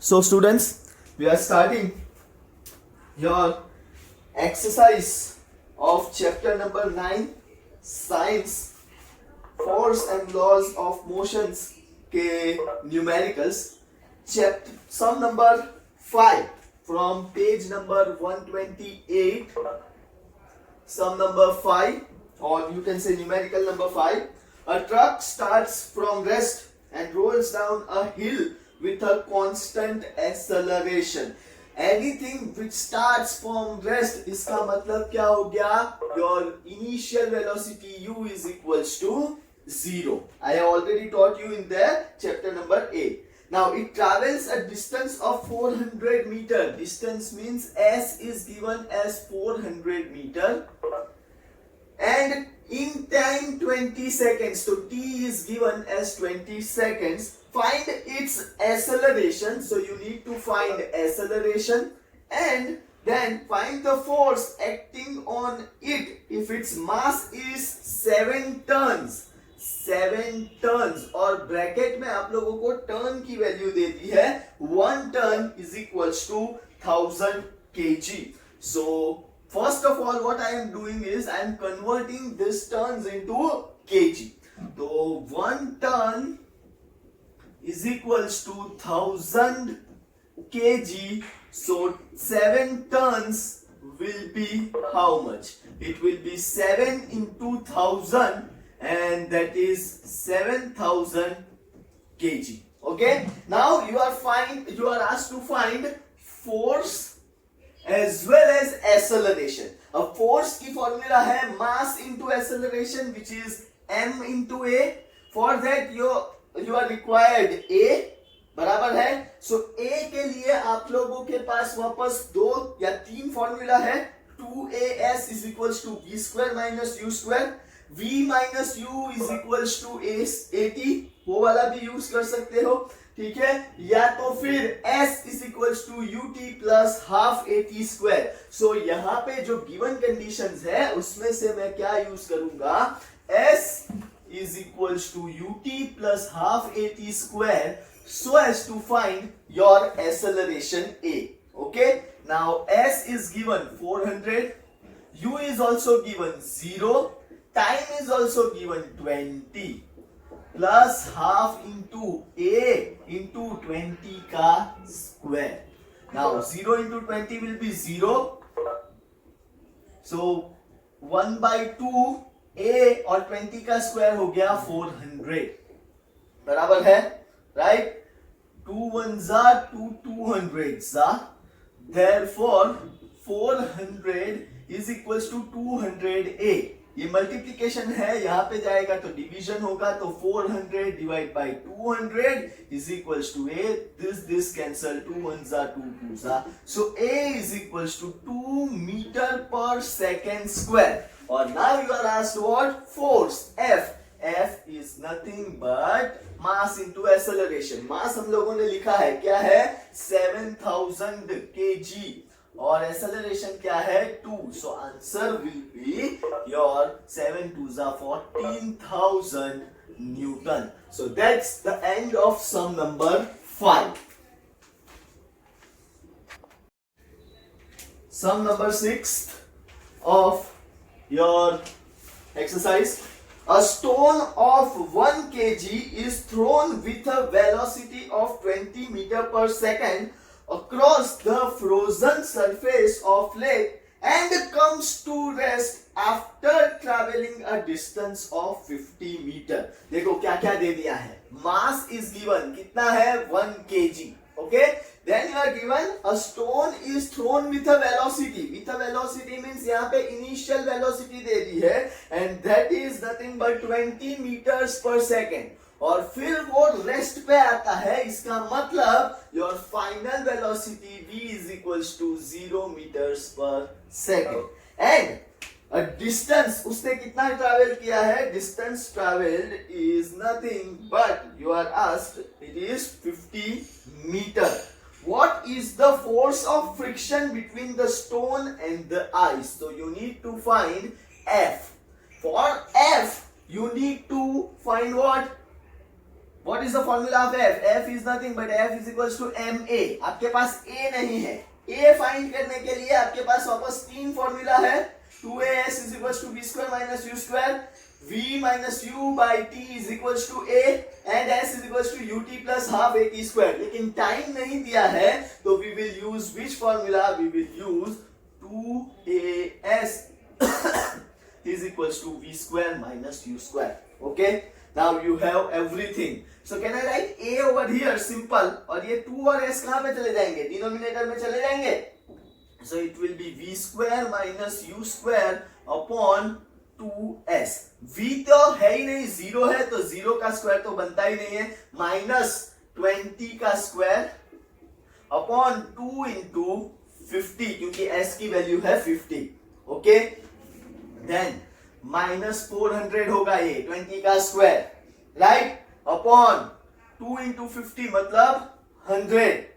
So students, we are starting your exercise of chapter number 9 science force and laws of motions के numericals chapter sum number 5 from page number 128 sum number 5 or you can say numerical number 5. A truck starts from rest and rolls down a hill with a constant acceleration. Anything which starts from rest, इसका मतलब क्या हो गया? Your initial velocity u is equals to 0. I have already taught you in the chapter number 8. Now it travels a distance of 400 meter. Distance means s is given as 400 meter. And in time 20 seconds, so t is given as 20 seconds. Find its acceleration, so you need to find acceleration and then find the force acting on it if its mass is 7 tons. 7 tons और bracket में आप लोगों को turn की value दे दी है 1 turn is equals to 1000 kg. So first of all what I am doing is I am converting this tons into kg. So 1 ton is equals to 1000 kg. So 7 tons will be how much? It will be 7 into 1000 and that is 7000 kg. Okay. Now you are asked to find force as well as acceleration. A force की formula है mass into acceleration which is m into a. For that you are required a बराबर है. So a के लिए आप लोगों के पास वापस 2 या 3 फॉर्मूला है. 2as is equals to v square minus u square. v minus u is equals to at. वो वाला भी यूज कर सकते हो, ठीक है. या तो फिर s is equals to ut plus half at square. So यहाँ पे जो given conditions है उसमें से मैं क्या यूज करूंगा? s is equals to ut plus half at square so as to find your acceleration a. Okay. Now s is given 400, u is also given 0, time is also given 20 plus half into a into 20 का square. Now 0 into 20 will be 0. So 1 by 2 a और 20 का square हो गया 400. बराबर है, right? 2 ones are 2 200s are. Therefore 400 is equals to 200a. ये multiplication है, यहाँ पे जाएगा तो डिवीजन होगा, तो 400 divide by 200 is equals to a. This cancel, 2 ones are 2 twos are. So a is equals to 2 meter per second square. Or now you are asked what? Force F. F is nothing but mass into acceleration. Mass हम लोगों ने लिखा है क्या है? 7000 kg. और acceleration क्या है? 2. So answer will be your 7 2s are 14,000 Newton. So that's the end of sum number 5. Sum number 6 of your exercise. A stone of 1 kg is thrown with a velocity of 20 meter per second across the frozen surface of lake and comes to rest after traveling a distance of 50 meter. देखो क्या क्या दे दिया है. Mass is given, कितना है? 1 kg. Okay. Then you are given a stone is thrown with a velocity. With a velocity means यहाँ पे initial velocity दे दी है and that is nothing but 20 meters per second. और फिर वो रेस्ट पे आता है, इसका मतलब your final velocity v is equals to 0 meters per second. And a distance उसने कितना ट्रैवल किया है? Distance traveled is nothing but you are asked it is 50 meter. What is the force of friction between the stone and the ice? So you need to find F. For F you need to find what? What is the formula of F? F is nothing but F is equals to ma. आपके पास A नहीं है. A find करने के लिए आपके पास वापस तीन formula है. 2as is equals to b square minus u square, v minus u by t is equals to a and s is equals to ut plus half at square. लेकिन time नहीं दिया है तो we will use which formula? We will use 2as is equals to v square minus u square. Okay? Now you have everything. So can I write a over here? Simple. और ये 2 और s कहाँ पे चले जाएंगे? Denominator में चले जाएंगे. So it will be v square minus u square upon 2s. v तो है ही नहीं, 0 है तो 0 का स्क्वायर तो बनता ही नहीं है. माइनस 20 का स्क्वायर अपॉन 2 इंटू 50 क्योंकि s की वैल्यू है 50. ओके, देन माइनस 400 होगा ये 20 का स्क्वायर, राइट, अपॉन 2 इंटू 50 मतलब 100.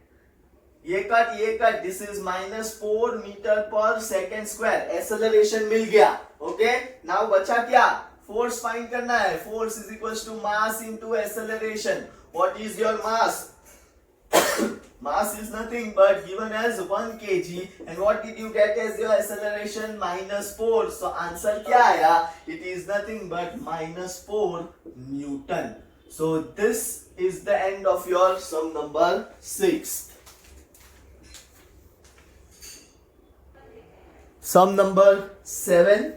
ये cut this is minus 4 meter per second square. Acceleration मिल गया. ओके, नाउ बचा क्या? फोर्स फाइंड करना है. Force is equals to mass into acceleration. What is your mass? Mass is nothing but given as 1 kg and what did you get as your acceleration? minus 4. So answer क्या आया? It is nothing but minus 4 Newton. So this is the end of your sum number 6. Sum number 7,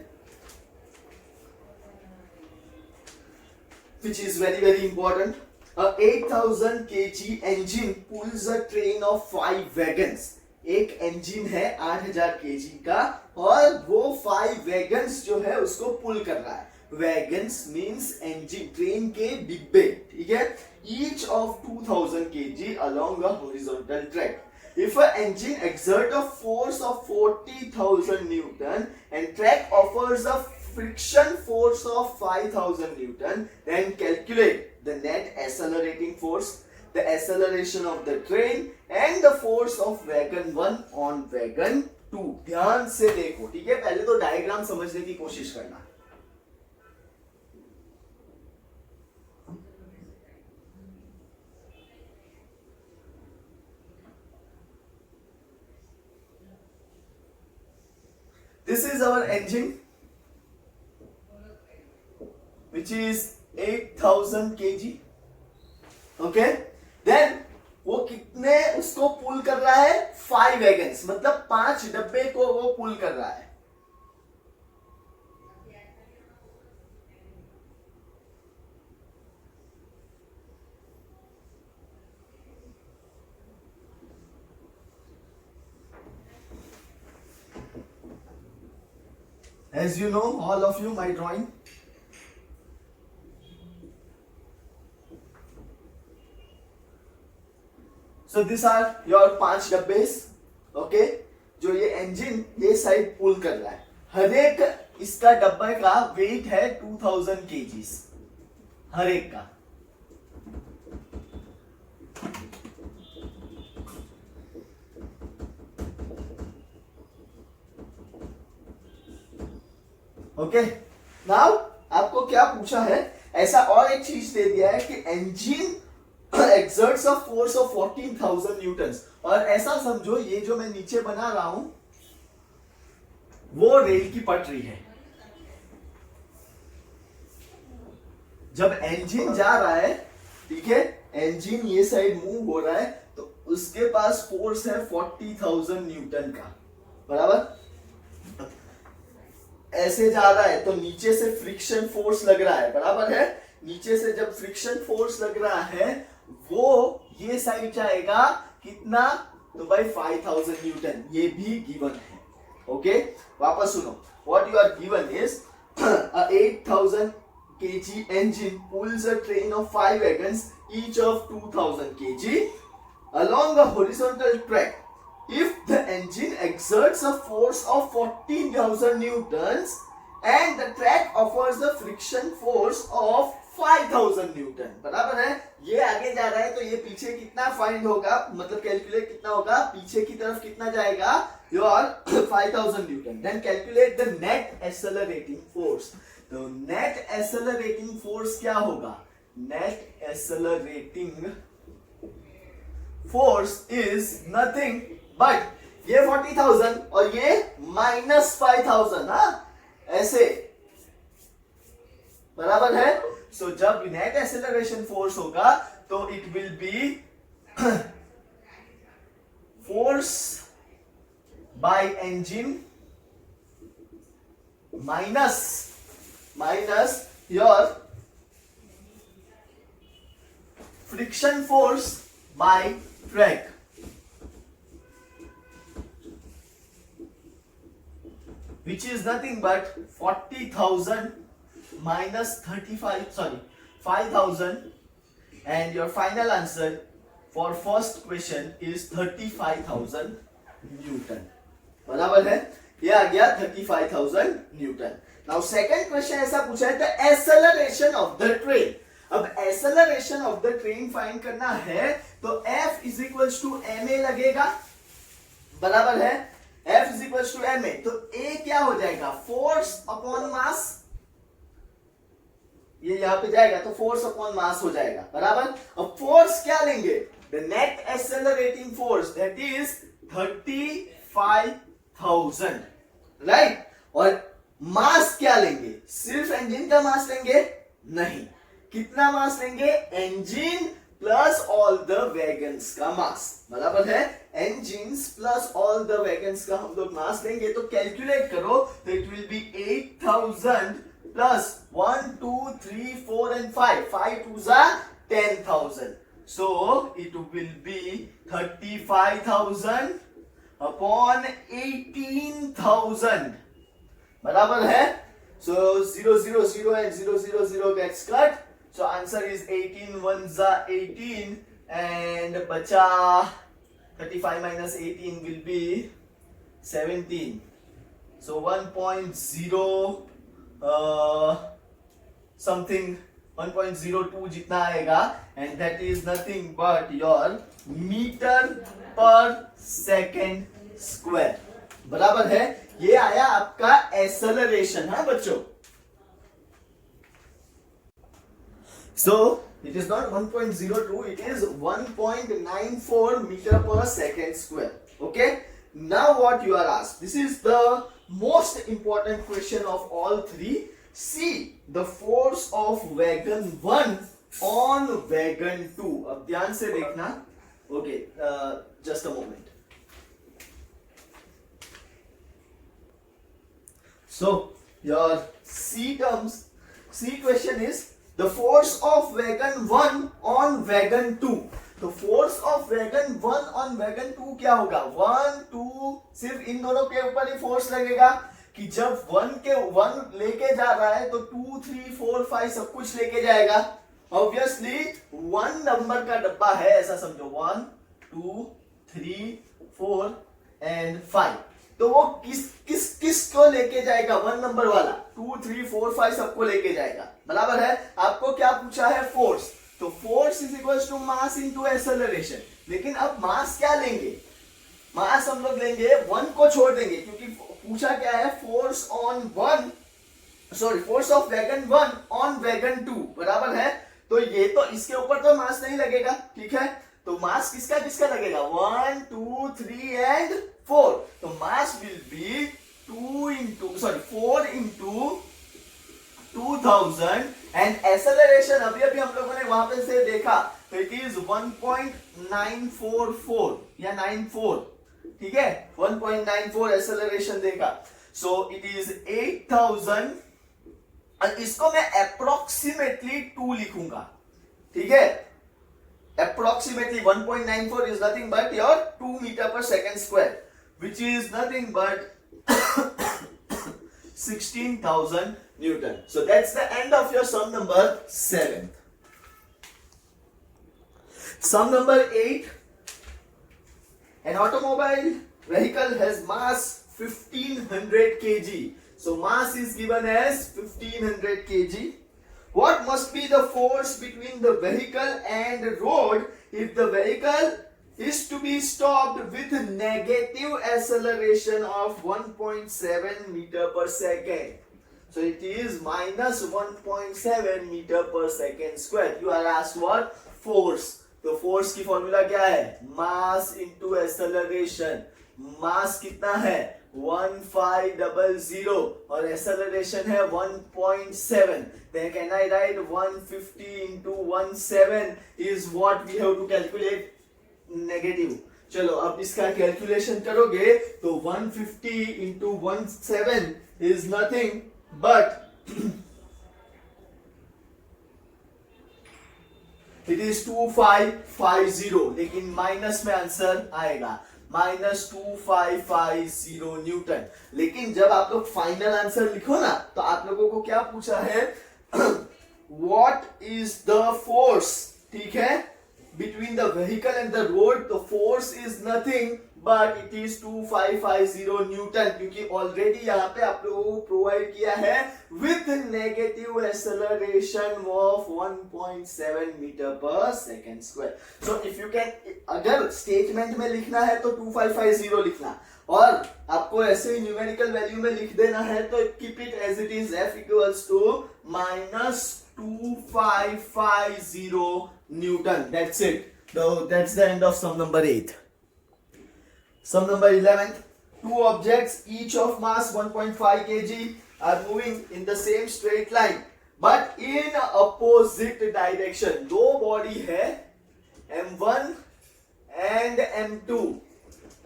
which is very very important. A 8000 kg engine pulls a train of 5 wagons. एक engine है 8000 kg का और वो 5 wagons जो है उसको पुल कर रहा है. Wagons means engine, ट्रेन के डिब्बे, ठीक है. Each of 2000 kg along a horizontal track. If an engine exerts a force of 40,000 Newton and track offers a friction force of 5,000 Newton, then calculate the net accelerating force, the acceleration of the train and the force of wagon 1 on wagon 2. ध्यान से देखो, ठीक है. पहले तो diagram समझने की कोशिश करना. This is our engine, which is 8000 kg. Okay, then वो कितने उसको पुल कर रहा है? 5 वैगन्स, मतलब 5 डब्बे को वो पुल कर रहा है. As you know, all of you, my drawing. So these are your 5 डब्बे, ओके, जो ये इंजन ये साइड पुल कर रहा है. हर एक इसका डब्बे का वेट है 2000 kgs, हर एक का. ओके, नाउ आपको क्या पूछा है? ऐसा और एक चीज दे दिया है कि engine exerts a force of 14,000 Newton's. और ऐसा समझो ये जो मैं नीचे बना रहा हूं वो रेल की पटरी है. जब इंजन जा रहा है, ठीक है, इंजन ये साइड मूव हो रहा है तो उसके पास फोर्स है 40,000 न्यूटन का, बराबर. ऐसे जा रहा है तो नीचे से फ्रिक्शन फोर्स लग रहा है, बराबर है. नीचे से जब फ्रिक्शन फोर्स लग रहा है वो ये साइड जाएगा कितना? तो भाई 5000 न्यूटन. ये भी गिवन है. ओके, वापस सुनो. What you are given is a 8000 kg engine pulls a train of 5 wagons each of 2000 kg along a horizontal track. If the engine exerts a force of 14,000 newtons and the track offers a friction force of 5000 Newton, बराबर है. ये आगे जा रहा है तो ये पीछे कितना फाइंड होगा, मतलब कैलकुलेट कितना होगा, पीछे की तरफ कितना जाएगा? Your 5000 newton. Then calculate the net accelerating force. तो नेट एक्सेलरेटिंग फोर्स क्या होगा? net accelerating force is nothing but ये 40,000 और ये -5,000, हाँ ऐसे, बराबर है। सो जब नेट एक्सेलरेशन फोर्स होगा तो it will B force by engine minus your friction force by track, which is nothing but 40,000 minus 5,000, and your final answer for first question is 35,000 Newton, बराबर है। ये आ गया 35,000 न्यूटन। नाउ सेकंड क्वेश्चन ऐसा पूछा है, the acceleration of the train. अब acceleration of the train find करना है तो F is equals to ma लगेगा, बराबर है। F is equals to ma, तो A क्या हो जाएगा, फोर्स अपॉन मास, ये यहां पे जाएगा तो फोर्स अपॉन मास हो जाएगा, बराबर। अब फोर्स क्या लेंगे, the net accelerating force that is 35,000, right. और मास क्या लेंगे, सिर्फ इंजन का मास लेंगे, नहीं, कितना मास लेंगे, engine plus all the wagons का मास, बराबर है। Engines plus all the wagons का हम लोग मास लेंगे तो कैलकुलेट करो, तो it will B 8,000 plus 1 2 3 4 and 5 2s are 10,000, so it will be 35,000 upon 18,000, बराबर है। so 0 0 0 and 0 0 0 gets cut, so answer is 18 1s are 18 and बचा 35 minus 18 will be 17, so 1.0 something 1.02 जितना आएगा, and that is nothing but your meter per second square, बराबर है। ये आया आपका एक्सेलरेशन, हाँ बच्चों। So it is not 1.02, it is 1.94 meter per second square. Okay, now what you are asked, this is the most important question of all three. See the force of wagon 1 on wagon 2. अब ध्यान से देखना। Okay, just a moment. So your C question is the force of wagon 1 on wagon 2. तो force of wagon 1 on wagon 2 क्या होगा, 1 2, सिर्फ इन दोनों के ऊपर ही फोर्स लगेगा कि जब 1 लेके जा रहा है तो 2 3 4 5 सब कुछ लेके जाएगा। ऑब्वियसली 1 नंबर का डब्बा है, ऐसा समझो, 1 2 3 4 and 5, तो वो किस को लेके जाएगा, 1 नंबर वाला 2 3 4 5 सबको लेके जाएगा, बराबर है। आपको क्या पूछा है, फोर्स, तो force is equal to mass into acceleration. लेकिन अब मास क्या लेंगे, मास हम लोग लेंगे 1 को छोड़ देंगे, क्योंकि पूछा क्या है, force of wagon 1 on wagon 2, बराबर है। तो ये तो इसके ऊपर तो मास नहीं लगेगा, ठीक है। तो मास किसका किसका लगेगा, 1 2 3 and 4, तो mass will be 4 into 2000 and acceleration अभी हम लोगों ने वहां पे से देखा, तो इट इज 1.944 या 94, ठीक है, 1.94 एक्सेलरेशन देखा। सो इट इज 8,000, और इसको मैं अप्रोक्सीमेटली 2 लिखूंगा, ठीक है। Approximately 1.94 is nothing but your 2 meter per second square, which is nothing but 16,000 Newton. So that's the end of your sum number 7. Sum number 8. An automobile vehicle has mass 1500 kg. So mass is given as 1500 kg. What must be the force between the vehicle and road if the vehicle is to be stopped with negative acceleration of 1.7 meter per second? So it is minus 1.7 metre per second square. You are asked what? Force. तो force की formula क्या है? मास into acceleration. मास कितना है? 1500 और acceleration है 1.7. Then can I write 150 into 17 is what we have to calculate? Negative. चलो अब इसका कैलकुलेशन करोगे तो 150 into 17 is nothing but it is 2550. लेकिन माइनस में आंसर आएगा माइनस 2550 न्यूटन. लेकिन जब आप लोग फाइनल आंसर लिखो ना तो आप लोगों को क्या पूछा है? What is the force. ठीक है, between the vehicle and the road, the force is nothing but it is 2550 Newton. क्योंकि ऑलरेडी यहाँ पे आप लोगों को प्रोवाइड किया है with negative acceleration of 1.7 metre per second square. So if you can, अगर स्टेटमेंट में लिखना है तो 2550 लिखना, और आपको ऐसे ही न्यूमेरिकल वैल्यू में लिख देना है तो keep it as it is. F equals to minus 2550 Newton. That's it. That's the end of sum number 8. Sum number 11. Two objects, each of mass 1.5 kg, are moving in the same straight line, but in opposite direction. दो body है M1 and M2.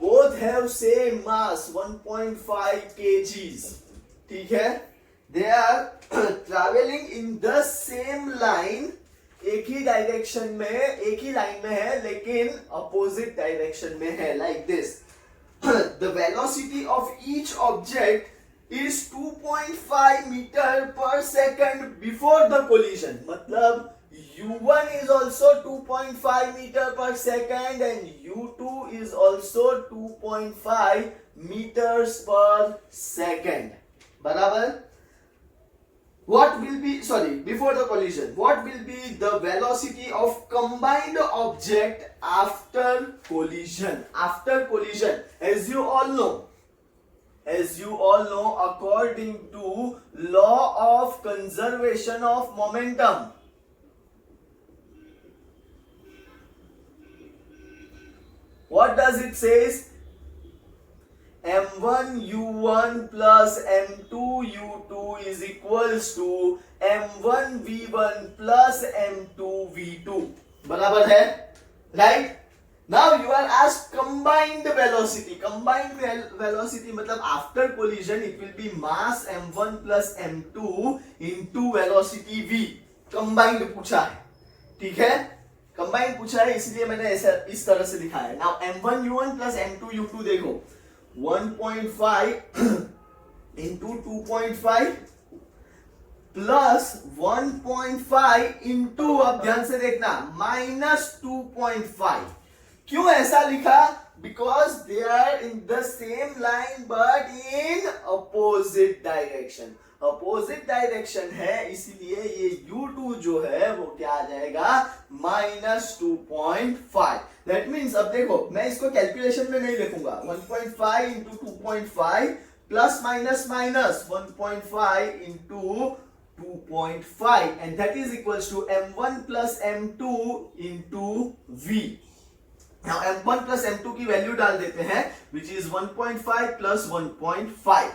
Both have same mass 1.5 kgs. ठीक है? They are traveling in the same line. एक ही direction में, एक ही line में है लेकिन अपोजिट डायरेक्शन में है. Like this. The velocity of each object is 2.5 meter per second before the collision. मतलब U1 is also 2.5 meter per second and U2 is also 2.5 meters per second. बराबर. What will be, sorry, before the collision, what will be the velocity of combined object after collision? After collision, as you all know, according to law of conservation of momentum, what does it says? M1 U1 plus M2 U2 is equals to M1 V1 plus M2 V2. बराबर है, right? Now you are asked combined velocity. Combined velocity मतलब after collision it will be mass M1 plus M2 into velocity V. Combined पूछा है. ठीक है, combined पूछा है इसलिए मैंने ऐसा इस तरह से लिखा है. Now M1 U1 plus M2 U2 देखो 1.5 into 2.5 plus 1.5 into, अब ध्यान से देखना, minus 2.5. क्यों ऐसा लिखा? Because they are in the same line but in opposite direction. Opposite direction है इसलिए ये U2 जो है वो क्या आ जाएगा? minus 2.5. That means अब देखो मैं इसको कैलकुलेशन में नहीं लिखूंगा. 1.5 into 2.5 plus minus minus 1.5 into 2.5 and that is equals to M1 plus M2 into V. Now M1 plus M2 की वैल्यू डाल देते हैं which is 1.5 plus 1.5.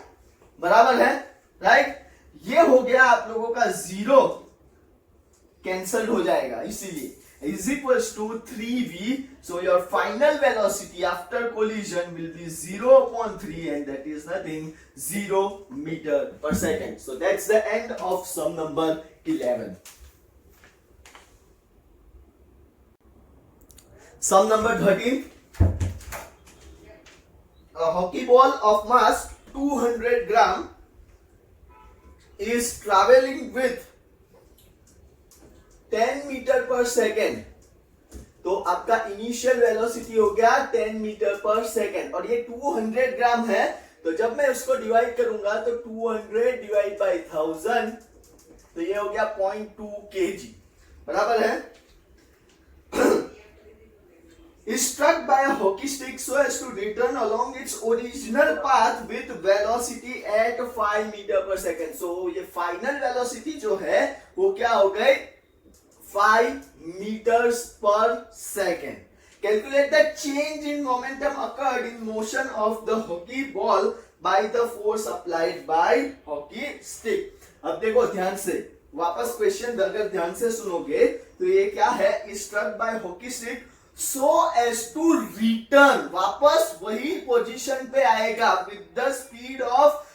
बराबर है, राइट? ये हो गया आप लोगों का जीरो, कैंसल्ड हो जाएगा इसीलिए is equals to 3v. So your final velocity after collision will be 0.3 and that is nothing, 0 meter per second. So that's the end of sum number 11. Sum number 13. A hockey ball of mass 200 gram is traveling with 10 metre per second. तो आपका initial velocity हो गया 10 metre per second और ये 200 ग्राम है. तो जब मैं उसको डिवाइड करूंगा तो 200 डिवाइड बाय 1000 तो ये हो गया 0.2 kg. बराबर है. is struck by a hockey stick so as to return along its original path with velocity at 5 meter per second. So ये final velocity जो है वो क्या हो गई 5 meters per second. Calculate the change in momentum occurred in motion of the hockey ball by the force applied by hockey stick. अब देखो ध्यान से वापस क्वेश्चन अगर ध्यान से सुनोगे तो ये क्या है struck by hockey stick so as to return वापस वही पोजीशन पे आएगा with the speed of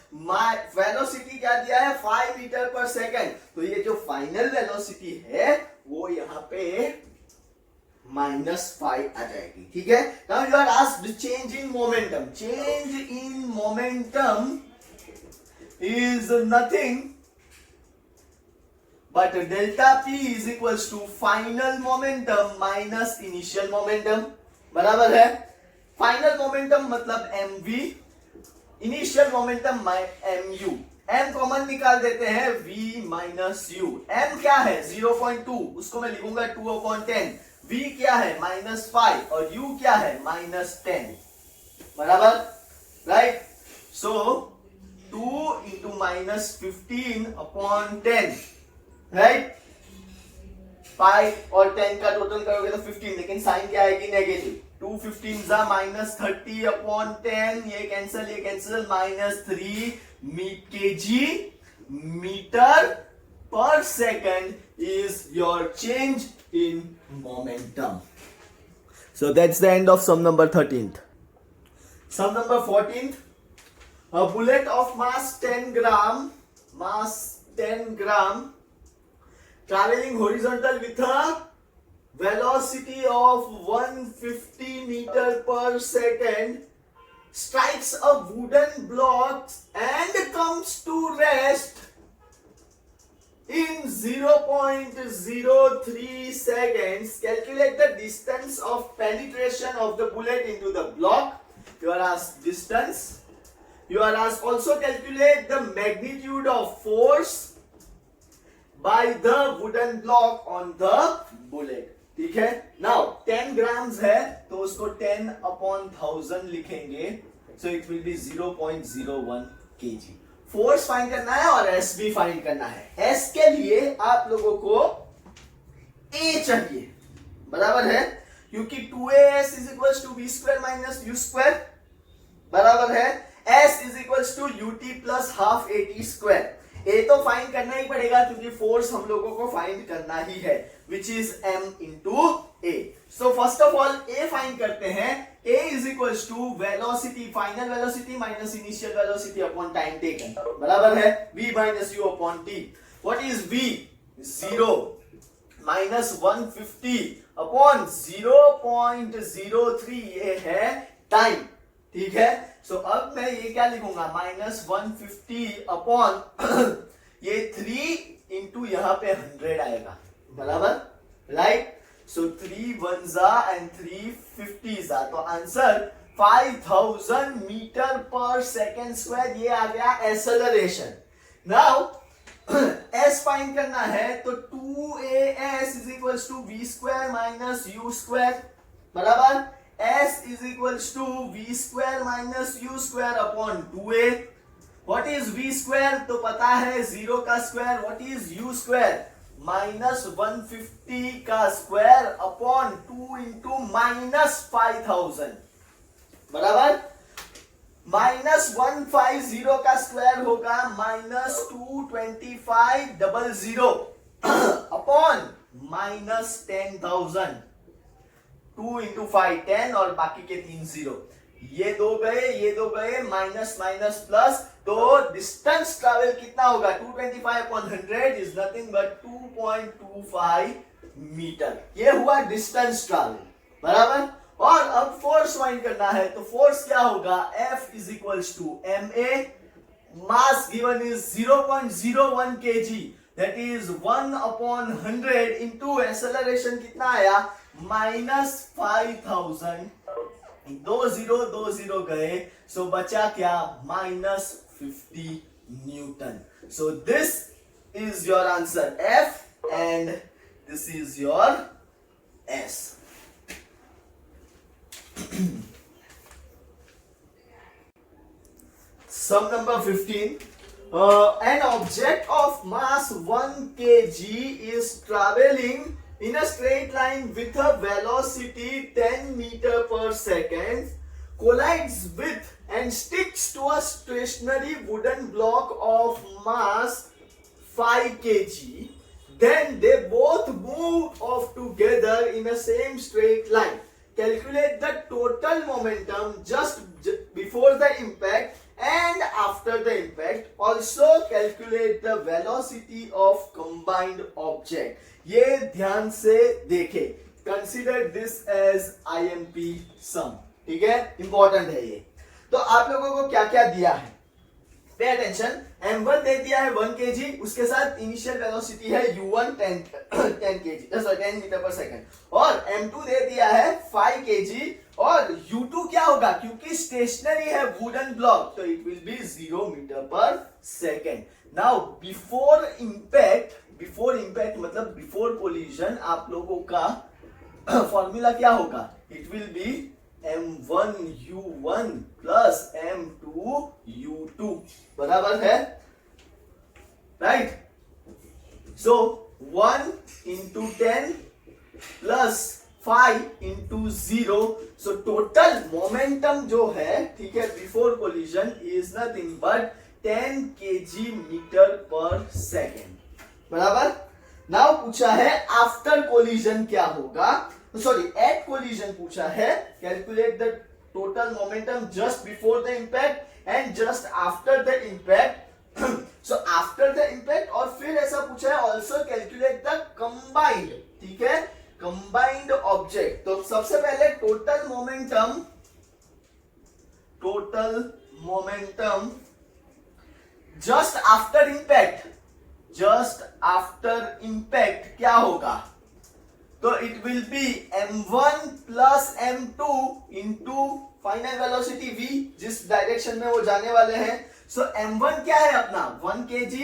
velocity क्या दिया है 5 मीटर पर सेकेंड. तो ये जो फाइनल वेलोसिटी है वो यहाँ पे -5 आ जाएगी. ठीक है. Now you are asked change in momentum. Change in momentum is nothing but delta p is equals to final momentum minus initial momentum. बराबर है. फाइनल मोमेंटम मतलब mv, initial momentum mu. m common निकाल देते हैं v minus u. m क्या है 0.2 उसको मैं लिखूंगा 2/10. v क्या है -5 और u क्या है -10. बराबर राइट. सो 2 into -15/10 राइट. 5 और 10 का टोटल करोगे तो 15 लेकिन साइन क्या आएगी नेगेटिव. 2 15 जा -30/10 ये cancel -3 kg meter per second is your change in momentum. So that's the end of sum number 13th. Sum number 14th. A bullet of mass 10 gram traveling horizontal with a velocity of 150 meter per second strikes a wooden block and comes to rest in 0.03 seconds. Calculate the distance of penetration of the bullet into the block. You are asked distance. You are asked also calculate the magnitude of force by the wooden block on the bullet. ठीक है. Now 10 grams है तो उसको 10/1000 लिखेंगे. सो it will B 0.01 kg. Force find करना है और S भी फाइंड करना है. एस के लिए आप लोगों को ए चाहिए. बराबर है क्योंकि 2as is equal to v square minus u square. बराबर है. s is equal to ut plus half at square. A तो फाइंड करना ही पड़ेगा क्योंकि फोर्स हम लोगों को फाइंड करना ही है which is m into a. So first of all a find करते हैं. a is equal to velocity final velocity minus initial velocity upon time taken. बराबर है v minus u upon t. What is v 0 minus 150 upon 0.03 ये है time. ठीक है. सो अब मैं ये क्या लिखूंगा -150 अपॉन ये 3 इंटू यहाँ पे 100 आएगा. बराबर right. So 3 1s and 3 50s. तो answer 5000 metre per second square. ये आ गया एक्सेलरेशन. नाउ s फाइंड करना है तो 2as is equal to v square minus u square. बराबर. s is equals to v square minus u square upon 2a. What is v square? तो पता है 0 का square. What is u square? -150 का square upon 2 into -5000. बराबर. -150 का square होगा -22500 upon -10,000. 2 into 5 10 और बाकी के 3 0. ये दो गए माइनस माइनस प्लस. तो डिस्टेंस ट्रैवल कितना होगा 225/100 इज नथिंग बट 2.25 मीटर. ये हुआ डिस्टेंस ट्रैवल. बराबर. और अब फोर्स फाइंड करना है तो फोर्स क्या होगा F is equals to ma. Mass given is 0.01 kg. That is 1/100 into acceleration कितना आया -5000. 2 0 गए. सो बचा क्या -50 Newton. So this is your answer F and this is your S. Sum number 15. An object of mass 1 kg is traveling in a straight line with a velocity 10 meter per second, collides with and sticks to a stationary wooden block of mass 5 kg. Then they both move off together in a same straight line. Calculate the total momentum just before the impact and after the impact. Also calculate the velocity of combined object. ये ध्यान से देखें. Consider this as IMP sum. ठीक है, important है ये. तो आप लोगों को क्या क्या दिया है, पे अटेंशन. m1 दे दिया है 1 kg, उसके साथ इनिशियल वेलोसिटी है u1 10 kg, 10 metre per second, और m2 दे दिया है 5 kg, और u2 क्या होगा, क्योंकि स्टेशनरी है वुडन ब्लॉक, तो it will B 0 meter per second. Now before impact मतलब बिफोर कोलिजन आप लोगों का फॉर्मूला क्या होगा, it will B m1 u1 plus m2 u2, बराबर है, right. So 1 into 10 plus 5 into 0, so total momentum जो है, ठीक है, before collision is nothing but 10 kg meter per second, बराबर. नाउ पूछा है आफ्टर कोलिजन क्या होगा, सॉरी एट कोलिजन पूछा है. Calculate the total momentum just before the impact and just after the impact. So after the impact, और फिर ऐसा पूछा है ऑल्सो कैलकुलेट द कंबाइंड, ठीक है, कंबाइंड ऑब्जेक्ट. तो सबसे पहले total momentum just after impact क्या होगा, तो it will B m1 plus m2 into final velocity v, जिस डायरेक्शन में वो जाने वाले हैं. सो m1 क्या है अपना 1 kg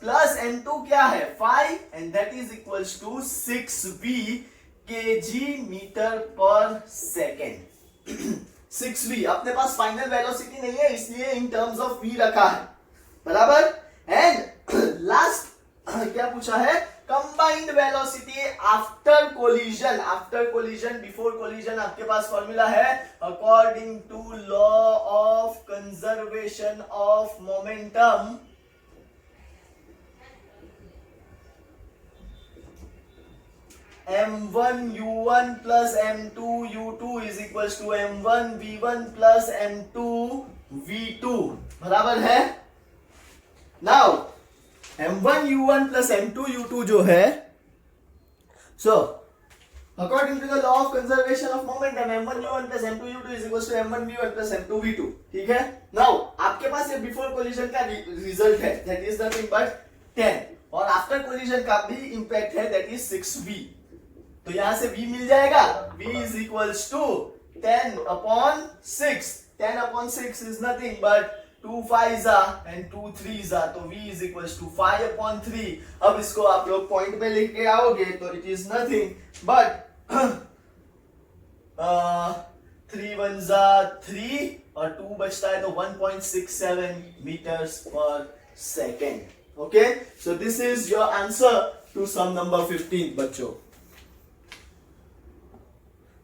प्लस m2 क्या है 5, and that is equals to 6v kg meter per second. 6v, अपने पास फाइनल वेलोसिटी नहीं है इसलिए इन टर्म्स ऑफ v रखा है, बराबर. एंड लास्ट क्या पूछा है, combined velocity after collision. Before collision आपके पास फॉर्मूला है according to law of conservation of momentum, m1 u1 plus m2 u2 is equals to m1 v1 plus m2 v2, बराबर है. Now m1 u1 plus m2 u2 जो है, so according to the law of conservation of momentum m1 u1 plus m2 u2 is equals to m1 v1 plus m2 v2, ठीक है. Now आपके पास ये before collision का result है, that is nothing but 10, और after collision का भी impact है, दैट इज 6v. तो यहां से v मिल जाएगा, v is equals to 10 upon 6. 10 upon 6 is nothing but 2 5s and 2 3s, तो v is equals to 5 upon 3. अब इसको आप लोग पॉइंट पे लिख के आओगे तो it is nothing but 3 1s 3 और 2 बचता है तो 1.67 meters per second. Okay, so this is your answer to sum number 15 बच्चों.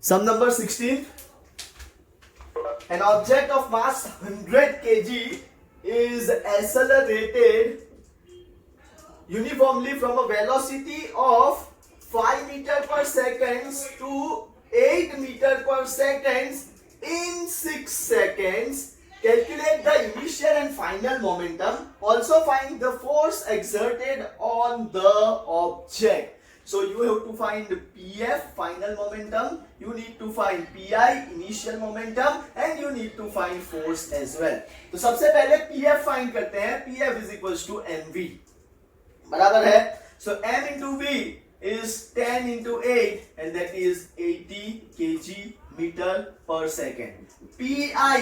Sum number 16. An object of mass 100 kg is accelerated uniformly from a velocity of 5 meter per second to 8 meter per second in 6 seconds. Calculate the initial and final momentum. Also find the force exerted on the object. So you have to find PF, final momentum, you need to find PI, initial momentum, and you need to find force as well. तो सबसे पहले PF find करते हैं. PF is equals to mv, बराबर है. So m into v is 10 into 8 and that is 80 kg meter per second. PI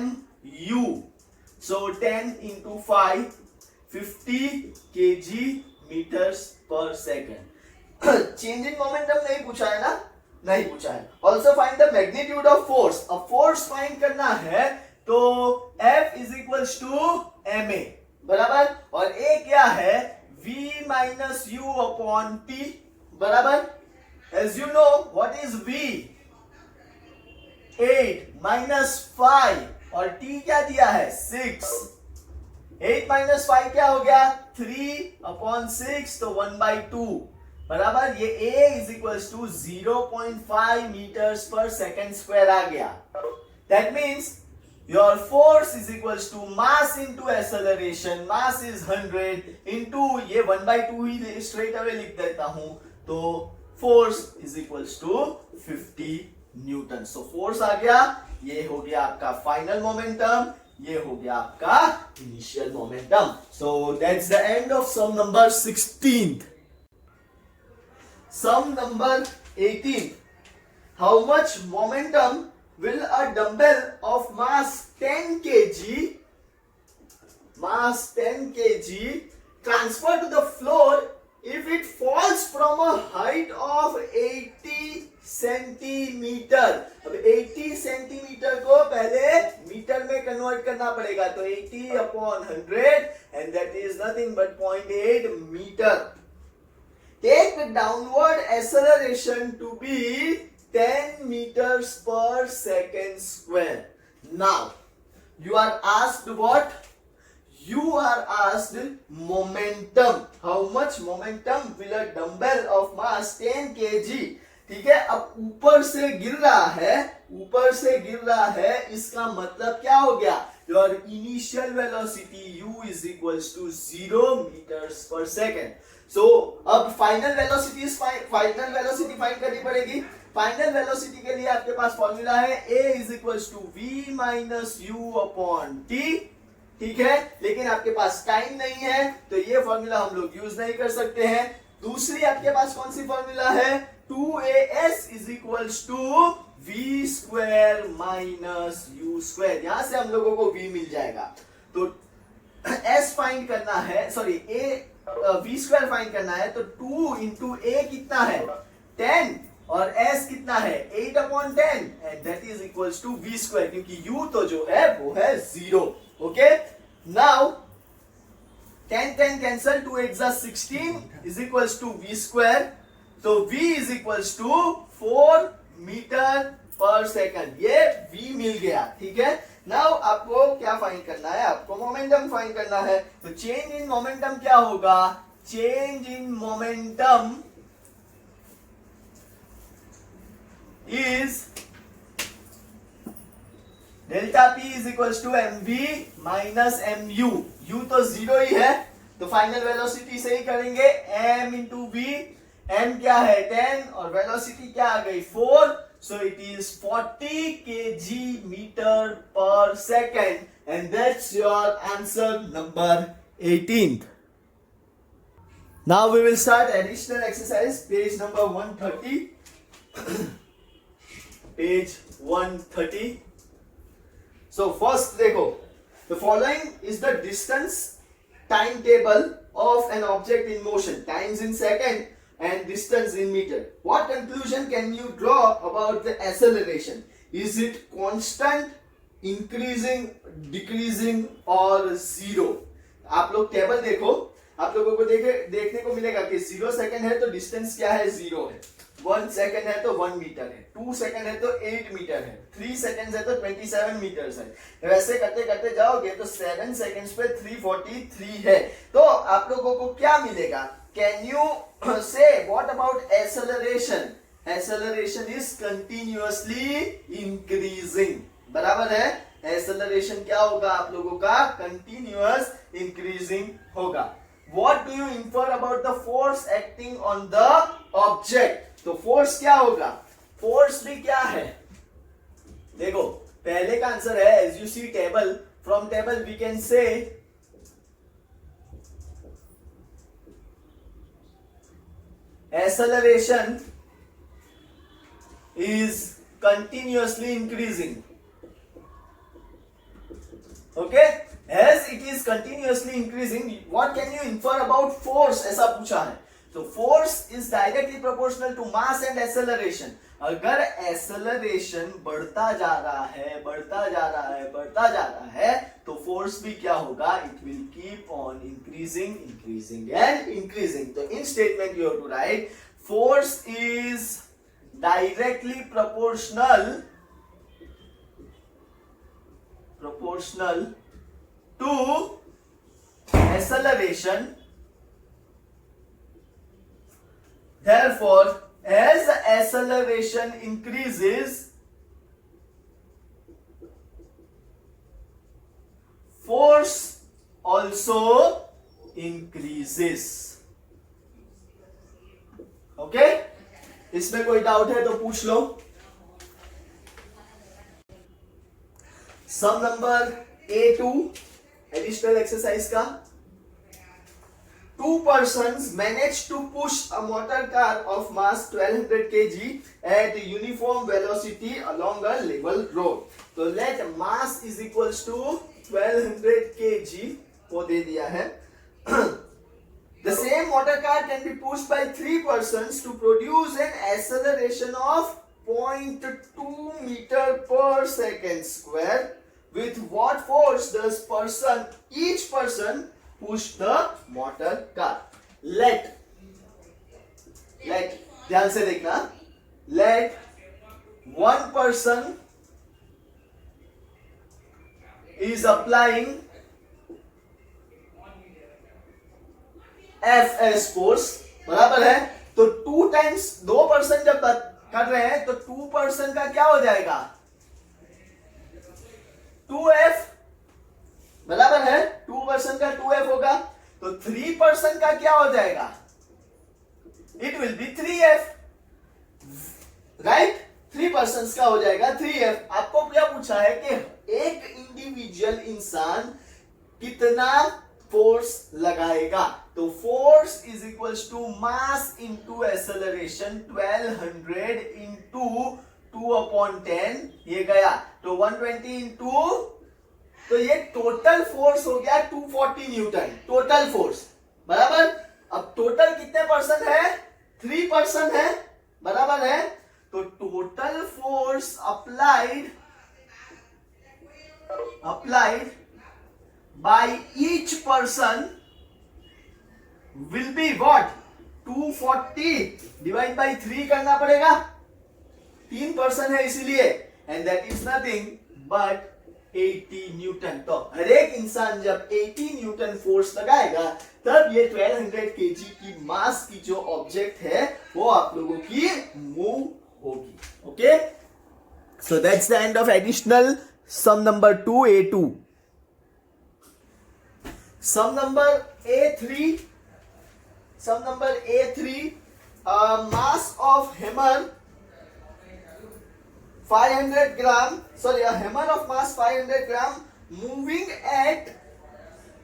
mu, so 10 into 5 50 kg meters per second. Change in momentum नहीं पूछा है ना, नहीं पूछा है। Also find the magnitude of force, अब फोर्स फाइंड करना है तो F is equals to ma, बराबर, और A क्या है V minus U upon T, बराबर। As you know what is V, 8 minus 5 और T क्या दिया है 6, 8 माइनस 5 क्या हो गया 3 अपॉन 6 तो 1/2, बराबर। ये A is equals to 0.5 meters per second square आ गया। That means your force is equals to mass into acceleration, mass is 100 into ये 1/2 ही straight away लिख देता हूं, तो force is equals to 50 Newton. so force आ गया, ये हो गया आपका फाइनल मोमेंटम, ये हो गया आपका initial momentum. so that's the end of sum number 16th. sum number 18th, how much momentum will a dumbbell of mass 10 kg transfer to the floor if it falls from a height of 80 centimetre. अब 80 centimetre को पहले metre में convert करना पड़ेगा, तो 80 upon 100 and that is nothing but 0.8 meter. Take the downward acceleration to be 10 meters per second square. Now, you are asked what? You are asked momentum. How much momentum will a dumbbell of mass 10 kg? ठीक है, अब ऊपर से गिर रहा है, इसका मतलब क्या हो गया? Your initial velocity u is equals to 0 meters per second. So, अब फाइनल वेलोसिटी फाइंड करनी पड़ेगी। फाइनल वेलोसिटी के लिए आपके पास फॉर्मूला है a is equals to v minus u upon t, ठीक है, लेकिन आपके पास टाइम नहीं है तो ये फॉर्मूला हम लोग यूज नहीं कर सकते हैं। दूसरी आपके पास कौन सी फॉर्मूला है 2as is equals to v square minus u square, यहां से हम लोगों को v मिल जाएगा। तो s फाइंड करना है, सॉरी v स्क्वायर फाइंड करना है, तो 2 इंटू a कितना है 10 और s कितना है 8 अपॉन 10 and that is equals to v square, क्योंकि u तो जो है वो है 0। Okay, now 10 cancel, 2 8 16 is equals to v square, तो v is equals to 4 meter per second, ये v मिल गया, ठीक है। नाउ आपको क्या फाइंड करना है, आपको मोमेंटम फाइंड करना है, तो चेंज इन मोमेंटम क्या होगा, change in momentum is delta p is equals to mv minus mu, u तो 0 ही है तो फाइनल वेलोसिटी से ही करेंगे, m इंटू v, m क्या है 10 और वेलोसिटी क्या आ गई 4, so it is 40 kg meter per second and that's your answer number 18th. Now we will start additional exercise, page number 130. Page 130. So first देखो, the following is the distance timetable of an object in motion, times in second and distance in meter. What conclusion can you draw about the acceleration? Is it constant, increasing, decreasing or zero? आप लोग table देखो, आप लोगों को देखने को मिलेगा कि 0 सेकंड है तो डिस्टेंस क्या है 0 है, 1 सेकंड है तो 1 मीटर है, 2 सेकंड है तो 8 मीटर है, 3 सेकंड्स है तो 27 मीटर्स है। वैसे करते करते जाओगे तो 7 सेकंड्स पे 343 है। तो आप लोगों को क्या मिलेगा, कैन यू से what about acceleration? Acceleration is continuously increasing, बराबर है। एक्सेलरेशन क्या होगा आप लोगों का, कंटिन्यूअस इंक्रीजिंग होगा। What do you infer about the force acting on the object? तो फोर्स क्या होगा, फोर्स भी क्या है, देखो पहले का आंसर है as you see table, from table we can say acceleration is continuously increasing. Okay, as it is continuously increasing, what can you infer about force, ऐसा पूछा है। तो force is directly proportional to mass and acceleration. अगर acceleration बढ़ता जा रहा है, बढ़ता जा रहा है, बढ़ता जा रहा है, तो फोर्स भी क्या होगा, it will keep on increasing, increasing and increasing. तो in statement you have to write force is directly proportional to acceleration. Therefore, as the acceleration increases, force also increases. Okay? इसमें कोई डाउट है तो पूछ लो। सम number A2 additional exercise का। Two persons managed to push a motor car of mass 1200 kg at uniform velocity along a level road. तो let mass is equals to 1200 kg वो दे दिया है। The same motor car can be pushed by 3 persons to produce an acceleration of 0.2 meter per second square. With what force does each person push the motor car? Let ध्यान से देखना, let one person is applying Fs force, बराबर है। तो 2 times 2% जब कर रहे हैं तो 2% का क्या हो जाएगा, 2F, बराबर है। 2% का 2F होगा, तो 3% का क्या हो जाएगा, it will B 3F, right. 3% का हो जाएगा 3F। आपको क्या पूछा है कि एक इंडिविजुअल इंसान कितना फोर्स लगाएगा, तो force is equals to mass into acceleration 1200 into 2/10, ये गया तो 120 इंटू, तो ये टोटल फोर्स हो गया 240 न्यूटन, टोटल फोर्स, बराबर। अब टोटल कितने परसेंट है, 3% है, बराबर है। तो total force applied by each person will be what, 240 divide by 3 करना पड़ेगा, 3% है इसीलिए, and that is nothing but 80 Newton. तो हर एक इंसान जब 80 न्यूटन फोर्स लगाएगा तब ये 1200 केजी की मास की जो ऑब्जेक्ट है वो आप लोगों की मूव होगी। Okay, so that's the end of additional sum number 2A2। Sum number A3, mass of hammer 500 gram, a hammer of mass 500 gram moving at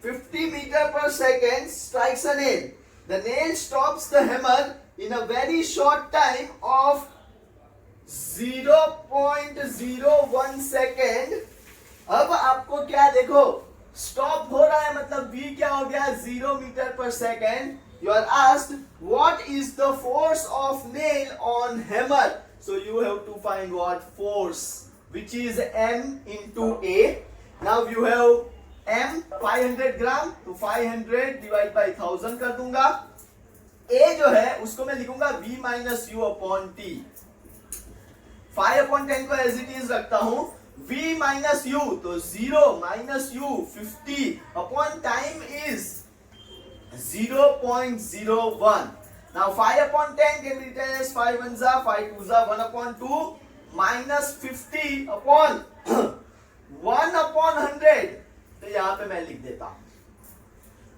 50 meter per second strikes a nail. The nail stops the hammer in a very short time of 0.01 second. अब आपको क्या देखो, stop हो रहा है मतलब v क्या हो गया, 0 meter per second. You are asked what is the force of nail on hammer, so you have to find what force which is m into a. Now you have m 500 gram, तो 500 divide by 1000 कर दूंगा। a जो है उसको मैं लिखूंगा v minus u upon t, 5/10 को as it is रखता हूं, v minus u, तो 0 minus u 50 upon time is 0.01. Now 5/10 can be written as 5 1 za 5 2 za 1/2 minus 50 upon 1/100, तो यहां पे मैं लिख देता हूं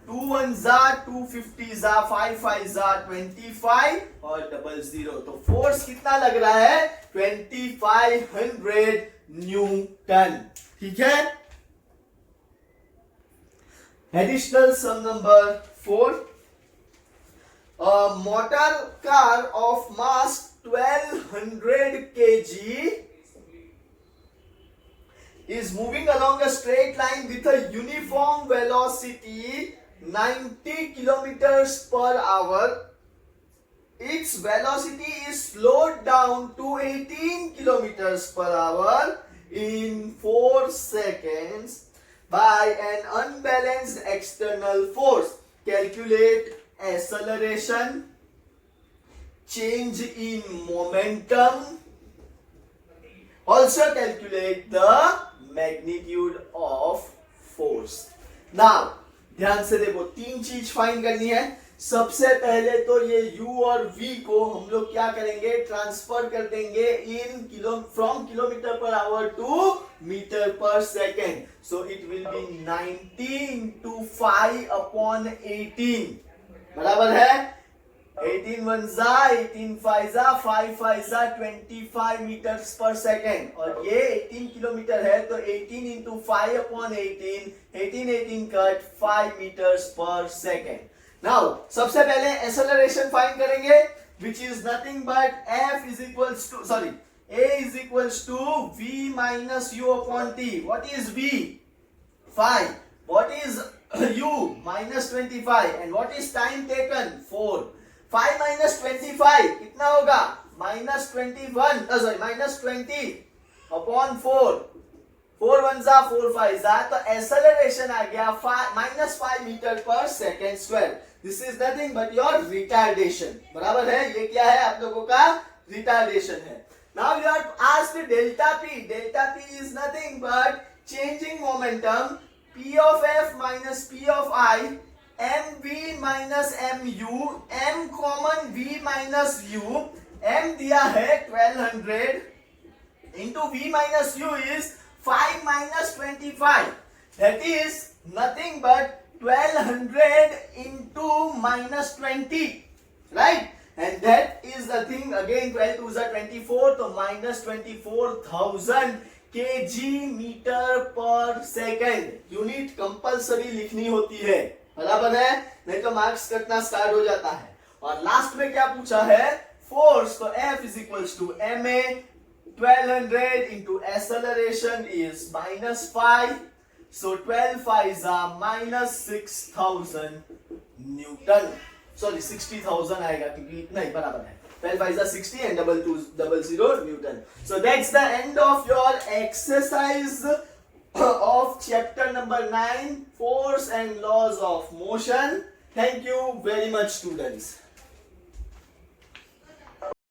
2 1 za 250 za 5 5 za 25 और 00। तो फोर्स कितना लग रहा है, 2500 न्यूटन। ठीक है। Additional sum number 4, a motor car of mass 1200 kg is moving along a straight line with a uniform velocity 90 kilometers per hour its velocity is slowed down to 18 kilometers per hour in 4 seconds by an unbalanced external force. Calculate acceleration, change in momentum. Also calculate the magnitude of force. Now ध्यान से देखो, तीन चीज find करनी है. सबसे पहले तो ये u और v को हम लोग क्या करेंगे, ट्रांसफर कर देंगे from kilometer per hour to meter per second. So it will be 90 into 5 upon 18 बराबर है 18 1 जा 18 5 जा 5 5 जा 25 मीटर्स पर सेकेंड. और ये 18 किलोमीटर है तो 18 into 5 upon 18 18 cut 5 metres per second. Now सबसे पहले एक्सेलरेशन फाइंड करेंगे, which is nothing but f is equals to a is equals to v minus u upon t. What is v? 5. What is u? minus 25. And what is time taken? 4. 5 minus 25 कितना होगा? minus 21 minus 20 upon 4. 4 1 जा 4 5 जा, तो acceleration आ गया -5 metre per second square. This is nothing but your retardation. बराबर है, ये क्या है आप लोगों का? रिटार्डेशन है. Now you are asked delta p. Delta p is nothing but changing momentum p of f minus p of i, mv minus mu, m common v minus u. m दिया है 1200 into v minus u is 5 minus 25. That is nothing but 1200 into minus 20. Right? And that is the thing again. 12 2 is 24. So minus 24,000 kg meter per second. Unit compulsory लिखनी होती है. बराबर है, नहीं तो marks कटना स्टार्ट हो जाता है. और लास्ट में क्या पूछा है? फोर्स. तो F is equals to ma 1200 into acceleration is -5. So 12 5s are minus 6,000 Newton. Sorry 60,000 आएगा क्योंकि इतना ही बराबर है. 12 5s are 60 and 2 00 Newton. So that's the end of your exercise of chapter number 9, force and laws of motion. Thank you very much, students.